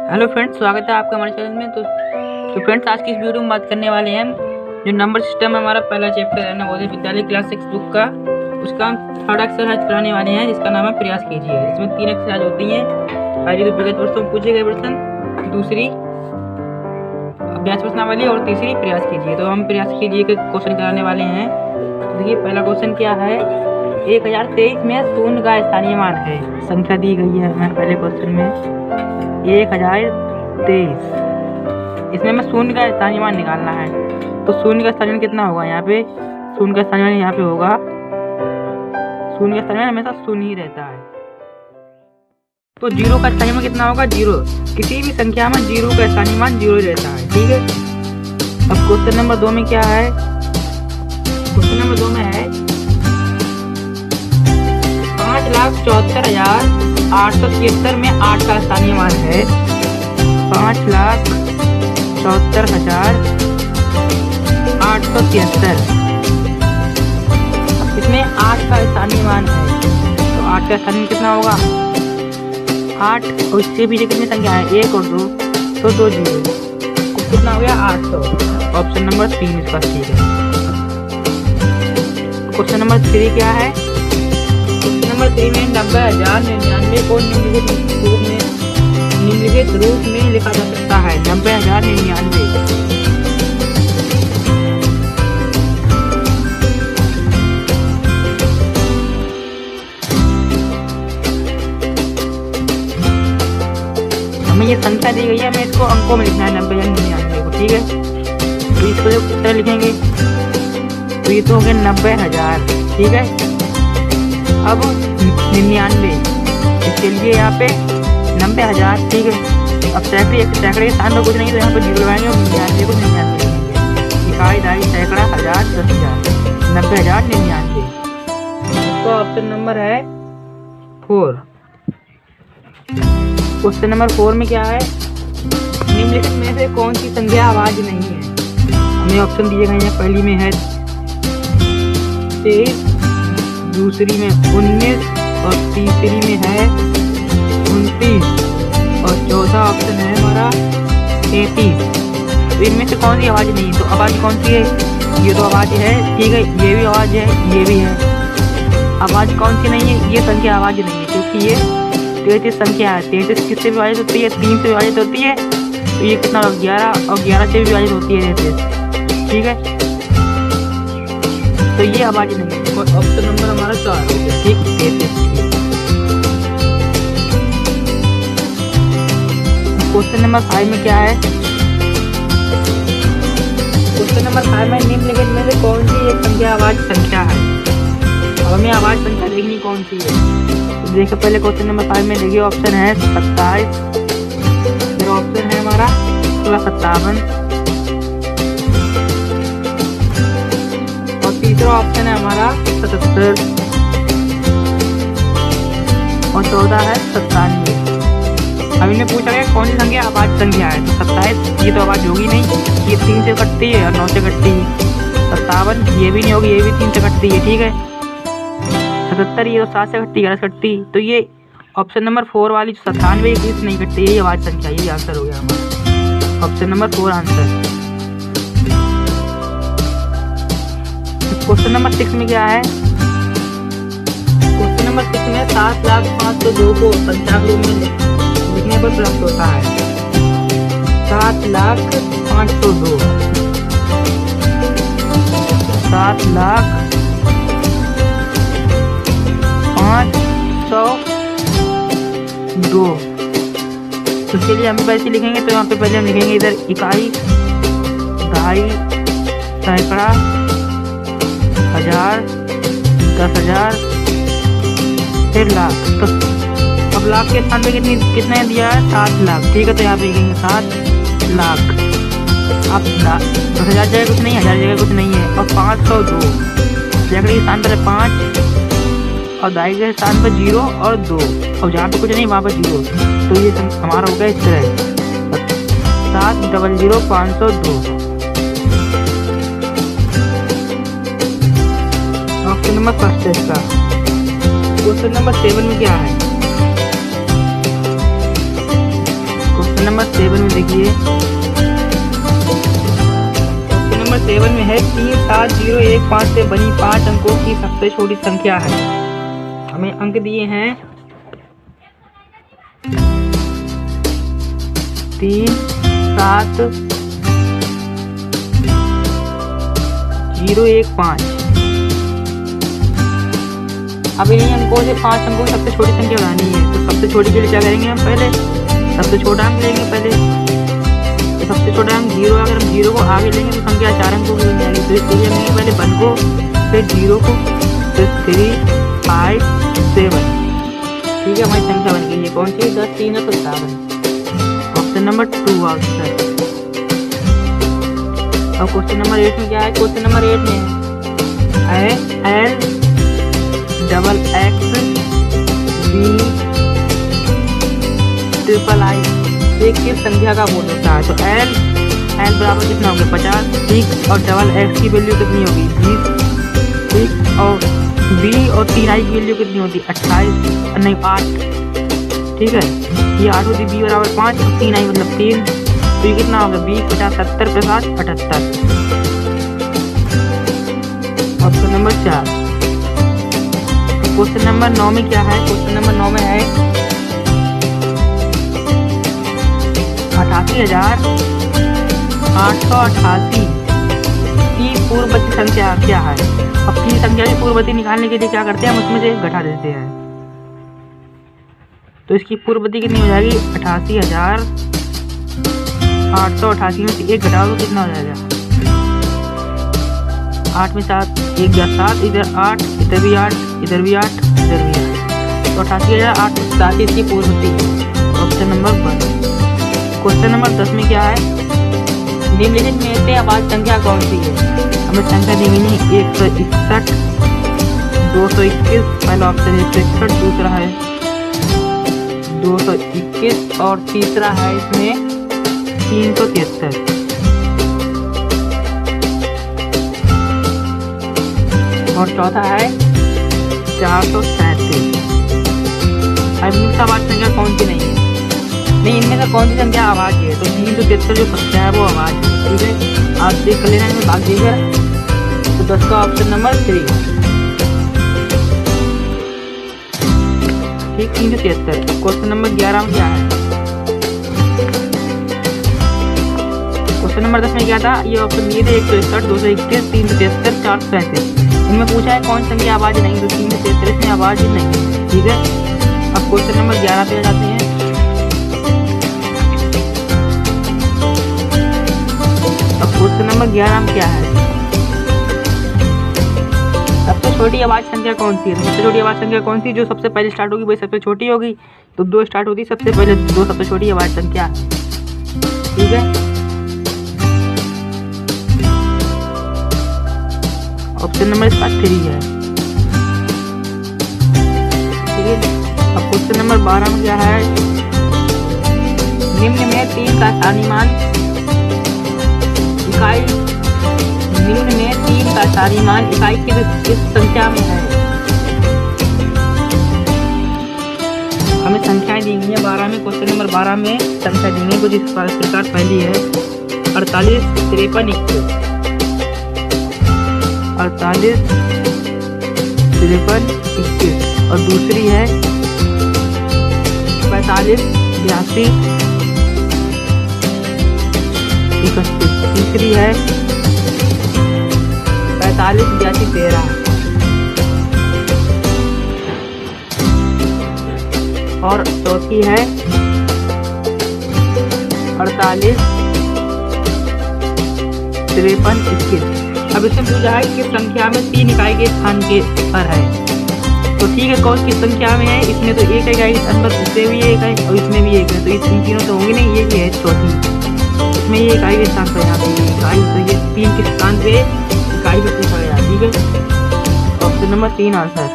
Hello friends, स्वागत है आपका हमारे चैनल में। तो फ्रेंड्स, आज की इस वीडियो में बात करने वाले हैं जो नंबर सिस्टम है। हमारा पहला चैप्टर है नवोदय विद्यालय क्लास 6 बुक का। उसका हम थर्ड एक्सरसाइज कराने वाले हैं जिसका नाम है प्रयास कीजिए। इसमें 3 एक्सरसाइज होती हैं। पहली तो विगत वर्षों में पूछे गए प्रश्न, दूसरी अभ्यास प्रश्नावली और तीसरी प्रयास कीजिए। तो हम प्रयास कीजिए के क्वेश्चन कराने वाले हैं। तो देखिए, पहला क्वेश्चन क्या है। 1023 में शून्य का स्थानीय मान है। संख्या दी गई है हमें पहले क्वेश्चन में 1023। इसमें हमें शून्य का स्थानीय मान निकालना है। तो शून्य का स्थानीय मान कितना होगा यहाँ पे? शून्य का स्थानीय मान यहाँ पे होगा, शून्य का स्थानीय मान हमेशा शून्य ही रहता है। तो जीरो का स्थानीय मान कितना होगा? जीरो। किसी भी संख्या में जीरो का स्थानीय मान जीरो रहता है। ठीक है। अब क्वेश्चन नंबर 2 में क्या है? क्वेश्चन नंबर 2 में है 5,74,873 में 8 का स्थानीय मान है। 5,74,873। इसमें 8 का स्थानीय मान है। तो 8 का स्थानीय कितना होगा? 8 और इससे पीछे कितनी संख्या है? 1 और 2, तो 2 जीरो। कितना हो गया? 800। ऑप्शन नंबर 3 इसका ठीक है। क्वेश्चन नंबर 3 क्या है? नंबर 3 में 90,099 को निम्नलिखित रूप में लिखा जा सकता है। 90,099। हमें ये संख्या दी गई है, हमें इसको अंकों में लिखना है 90,099 को। ठीक है। तो इसको जब किस तरह लिखेंगे? तो ये तो हो गया 90,000। ठीक है। अब 99 इसके लिए यहाँ पे 90,000। ठीक है। अब सैकड़े के स्थान पर कुछ नहीं, तो यहाँ पर जीरो लगाएंगे और 99 को 99 लिखेंगे। इकाई, दहाई, सैकड़ा, 1000, 10,000, 90,099। इसका ऑप्शन नंबर है 4। क्वेश्चन नंबर 4 में क्या है? निम्नलिखित में से कौन सी संख्या आवाज नहीं है? हमें ऑप्शन दिए गए हैं। पहली में है 23, दूसरी में 19 और तीसरी में है 29 और चौथा ऑप्शन है हमारा 33। तो इनमें से कौन सी आवाज नहीं? तो आवाज कौन सी है? ये तो आवाज है। ठीक है। ये भी आवाज है, ये भी है। आवाज कौन सी नहीं है? ये संख्या आवाज नहीं है क्योंकि ये 33 संख्या है। 33 किससे विभाजित होती है? 3 से विभाजित होती है। तो ये कितना? 11 और 11 से विभाजित होती है 33। ठीक है। तो ये आवाज नहीं है। ऑप्शन नंबर हमारा 4 हो गया। ठीक। क्वेश्चन नंबर 5 में क्या है? क्वेश्चन नंबर 5 में निम्नलिखित में से कौन सी एक संख्या आवाज संख्या है? अब हमें आवाज संख्या देखनी कौन सी है। तो देखो, पहले क्वेश्चन नंबर 5 में देखिए, ऑप्शन है 27, फिर ऑप्शन है हमारा 57 और तीसरा ऑप्शन है हमारा 77 और 14 है 97। अब इन्हें पूछा गया कौन सी संख्या आवाज संख्या है। तो 27 ये तो आवाज होगी नहीं, ये 3 से कटती है और 9 से कटती है। 57 ये भी नहीं होगी, ये भी 3 से कटती है। ठीक है। 77 ये तो 7 से कटती है, 11 से कटती। तो ये ऑप्शन नंबर 4 वाली 97 से नहीं कटती है, ये आवाज संख्या। ये आंसर हो गया हमारा option number 4 answer. Question number 6 में क्या है? क्वेश्चन नंबर 6 में 7,05,2 को संख्या रूप में लिखने पर प्राप्त होता है। 7,05,2 7,05,2। तो चलिए हम वैसे लिखेंगे। तो यहाँ पे पहले हम लिखेंगे इधर इकाई, दहाई, सैकड़ा, 1000, 10,000, फिर लाख। तो अब लाख के स्थान पे कितने दिया है? 7 लाख। ठीक है। तो यहाँ पे लिखेंगे 7 लाख। अब 10,000 जगह कुछ नहीं है, 1000 जगह कुछ नहीं है। और 502 सैकड़े के स्थान पर 5 और दहाई के स्थान पर 0 और 2 और जहाँ पे कुछ नहीं वहाँ पर 0। तो ये हमारा हो गया इस तरह 7,00,502। ऑप्शन नंबर फर्स्ट है इसका। क्वेश्चन नंबर 7 में क्या है? नंबर 7 में देखिए, क्वेश्चन नंबर 7 में है 37015 से बनी 5 अंकों की सबसे छोटी संख्या है। हमें अंक दिए हैं 3 7 0 1 5। अब इन्हीं अंकों से 5 अंकों की सबसे छोटी संख्या बनानी है। तो सबसे छोटी के लिए क्या करेंगे, हम पहले सबसे छोटा अंक लेंगे पहले। तो सबसे छोटा अंक 0, अगर हम 0 को आगे लेंगे तो संख्या 4 अंकों की बन जाएगी। तो इसलिए हम लेंगे पहले 1 को, फिर 0 को, फिर 3 5 7। ठीक है, हमारी संख्या बन गई है। कौन सी? 10 3 और 57। Option number 2 answer. अब क्वेश्चन नंबर 8 में क्या है? क्वेश्चन नंबर 8 में है L double X B triple I ये किस संख्या का बोल होता है? तो L बराबर कितना हो गया? 50। ठीक, और डबल X की वैल्यू कितनी होगी? 20। ठीक, और B और 3I की वैल्यू कितनी होती? 28 नहीं 8। ठीक है, ये 8 होती, B बराबर 5 और 3I मतलब 3। तो ये कितना होगा? 20 50 70 के साथ 78। Option number 4। क्वेश्चन नंबर 9 में क्या है? क्वेश्चन नंबर 9 में है 88,888 की पूर्ववर्ती संख्या क्या है? अब की संख्या की पूर्ववर्ती निकालने के लिए क्या करते हैं, हम उसमें से घटा देते हैं। तो इसकी पूर्ववर्ती कितनी हो जाएगी? 88,888 में से 1 घटाओ तो कितना हो जाएगा? 8 में 7 1 या 7, इधर 8 इधर भी 8 इधर भी 8 इधर भी 8। तो 88,888 इसकी पूर्ववर्ती है। Option number 1। क्वेश्चन नंबर 10 में क्या है? निम्नलिखित में से अभाज्य संख्या कौन सी है? हमें संख्या दी गई है 161 221। पहला ऑप्शन 161, दूसरा है 221 और तीसरा है इसमें 373। और चौथा है 437। अब इनमें अभाज्य संख्या कौन सी नहीं है? नहीं, इनमें से कौन सी संख्या अभाज्य है? तो 373 जो संख्या है वो अभाज्य है। ठीक है, आप देख कर लेना है भाग देकर। तो 10 का ऑप्शन नंबर 3। ठीक, 373। क्वेश्चन नंबर 11 में क्या है? क्वेश्चन नंबर 10 में क्या था? ये ऑप्शन दिए थे 161 221 373 437। इनमें पूछा है कौन संख्या अभाज्य नहीं, तो 373 में अभाज्य नहीं। ठीक है, अब क्वेश्चन नंबर 11 पे आ जाते हैं। अब क्वेश्चन नंबर 11 में क्या है? सबसे छोटी अभाज्य संख्या कौन सी है? सबसे छोटी अभाज्य संख्या कौन सी? जो सबसे पहले स्टार्ट होगी वही सबसे छोटी होगी। तो 2 स्टार्ट होती, सबसे पहले 2 सबसे छोटी अभाज्य संख्या है। ठीक है, ऑप्शन नंबर इसका 3 है। ठीक है, अब क्वेश्चन नंबर 12 में क्या है? निम्न में 3 का सारीमान इकाई, निम्न में 3 का सारीमान इकाई किस संख्या में है? हमें संख्याएं दी गई है 12 में। क्वेश्चन नंबर 12 में संख्या दी गई कुछ इस प्रकार। पहली है 48 53 21। 48 53 21 और दूसरी है 45 82 31। तीसरी है 45 82 13 और चौथी है 48 53 21। अब इसमें पूछा है कि संख्या में 3 इकाई के स्थान के पर है। तो ठीक है, कौन किस संख्या में है? इसमें तो एक इकाई के स्थान पर, इसमें भी एक है और इसमें भी एक है। तो इन तीनों तो होंगे नहीं, ये है चौथी। इसमें ये इकाई के स्थान पर, यहाँ पे ये इकाई, तो ये 3 के स्थान पे इकाई पे पूछा गया। ठीक है, option number 3 answer.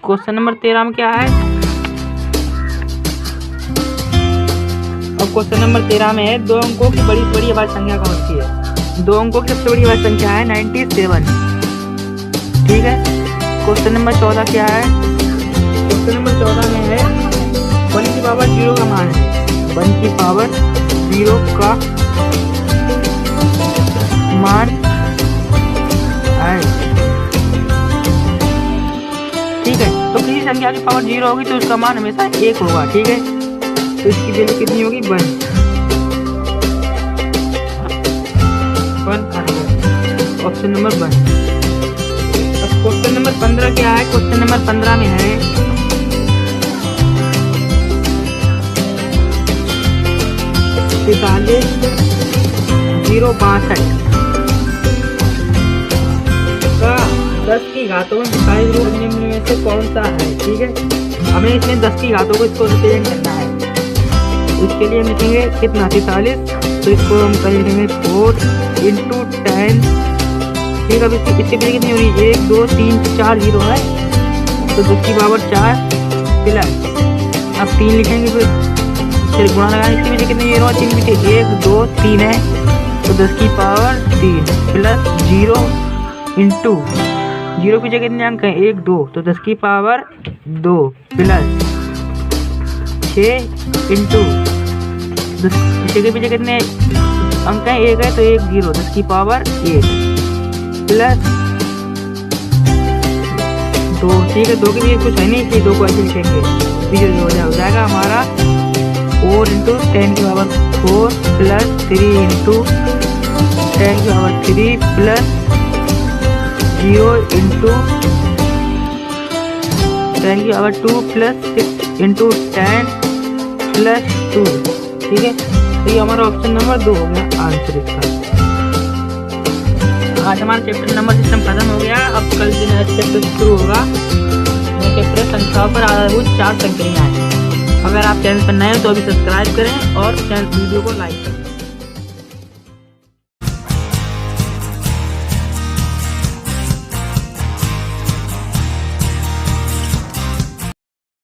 Question number 13 में क्या है? और क्वेश्चन नंबर 13 में है 2 अंकों की बड़ी से बड़ी अभाज्य संख्या कौन सी है? 2 अंकों की सबसे बड़ी अभाज्य संख्या है 97। ठीक है, क्वेश्चन नंबर 14 क्या है? क्वेश्चन नंबर 14 में है 1 पावर 0 का मान है, 1 की पावर 0 का मान है। ठीक है, तो किसी संख्या की पावर 0 होगी तो उसका मान हमेशा 1 होगा। ठीक है, तो इसकी वैल्यू कितनी होगी 1 ऑप्शन नंबर 1। अब क्वेश्चन नंबर 15 क्या है? क्वेश्चन नंबर 15 में है 43,062 का 10 की घातों में 45 रूट निम्न में से कौन सा है? ठीक है, हमें इसमें 10 की घातों को इसको रिप्रेजेंट करना है। इसके लिए हम लिखेंगे कितना 43, तो इसको हम कर लिखेंगे 4 × 10। ठीक है, अब इसके पीछे कितनी हो रही है? 1 2 3 4 0 है, तो 10 की पावर 4 प्लस, अब 3 लिखेंगे, फिर गुणा लगाएंगे। इसके पीछे कितनी 0 है? 3 पीछे 1 2 3 है, तो 10 की पावर 3 प्लस 0 इंटू 0 पीछे कितने अंक हैं? 1 2, तो 10 की पावर 2 प्लस 6 इंटू 10 के पीछे कितने अंक हैं? 1 है, तो 1 0, 10 की पावर 1 प्लस 2। ठीक है, 2 के लिए कुछ है नहीं, इसलिए 2 को ऐसे लिखेंगे, पीछे हो जाएगा हमारा 4 × 10 की पावर 4 प्लस 3 × 10 की पावर 3 प्लस 0 × 10 की पावर 2 प्लस 6 × 10 प्लस 2। ठीक है, तो ये हमारा ऑप्शन नंबर 2 हो गया आंसर इसका। आज हमारा चैप्टर नंबर सिस्टम खत्म हो गया। अब कल दिन चैप्टर शुरू होगा। चैप्टर संख्याओं पर आधारभूत 4 संक्रियाएं हैं। अगर आप चैनल पर नए हो तो अभी सब्सक्राइब करें और चैनल वीडियो को लाइक करें।